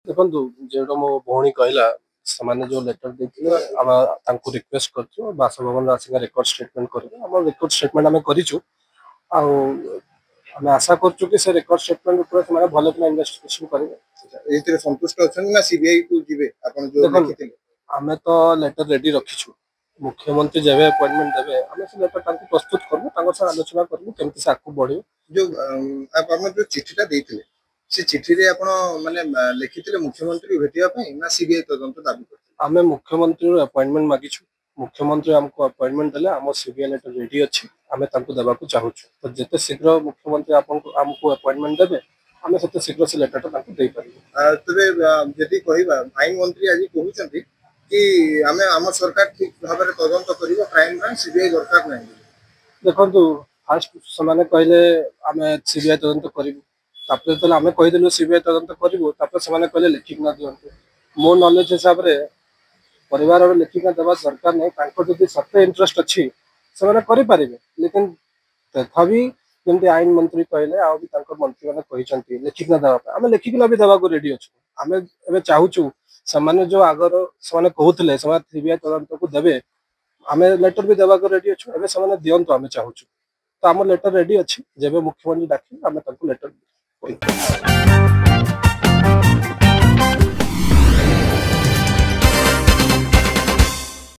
देखो जो मो भौणी कहला से जो लेटर देते आम रिक्वेस्ट कर बासभवन आसिक रेकर्ड स्टेटमेंट कर रेकर्ड स्टेटमेंट आम करूँ आम आशा करूँ कि से रेकर्ड स्टेटमेंट ऊपर भल कि इन्वेस्टिगेशन करेंगे। संतुष्ट अच्छा सीबीआई को जी देखो आम तो लेटर रेडी रखीचु मुख्यमंत्री जब अपॉइंटमेंट देवे आम से लेटर प्रस्तुत करूँ आलोचना करूँ केमती से आगे बढ़ जो चिठीटा देते से चिठी रे आपण माने लिखिथिले मुख्यमंत्री भेटिया पई ना सीबीआई तदंत दाबी करथिले आमे मुख्यमंत्री अपॉइंटमेंट मागिछु मुख्यमंत्री हमको अपॉइंटमेंट देले आम सीबीआई लेटर रेडी अछि आमे तांको देबाकू चाहूछु तो जते शीघ्र मुख्यमंत्री आपनको हमको अपॉइंटमेंट देबे आमे सते शीघ्र से लेटर ता तांको देई परिबो। तबे यदि कहिबा आईन मंत्री आज कहउचंती कि आमे आम सरकार ठीक भाबरे तदंत करिवो क्राइम ब्रांच सीबीआई दरकार नै। देखंतु फास्ट समाने कहले आमे सीबीआई तदंत करिवो तापर तो आमे कहि देलु सीबीआई तदंत करिवो तापर समाने कहले लिखिक ना दियंतु मो नॉलेज हिसाब रे परिवार लिखिका देवा दरकार नहीं जब सत्य इंटरेस्ट अच्छी से करें लेकिन तथापि जमी आईन मंत्री कहले मंत्री मैंने लिखिक देवाई आम लिखिक भी देवा रेडी अच्छु आम चाहूँ से जो आगर से कहते सीबीआई तदंत को देवे आम लेटर भी देवा रेडी अच्छु एवं दिंतु आम चाहूँ तो आम लेटर रेडी अच्छी जब मुख्यमंत्री डाक आम लेटर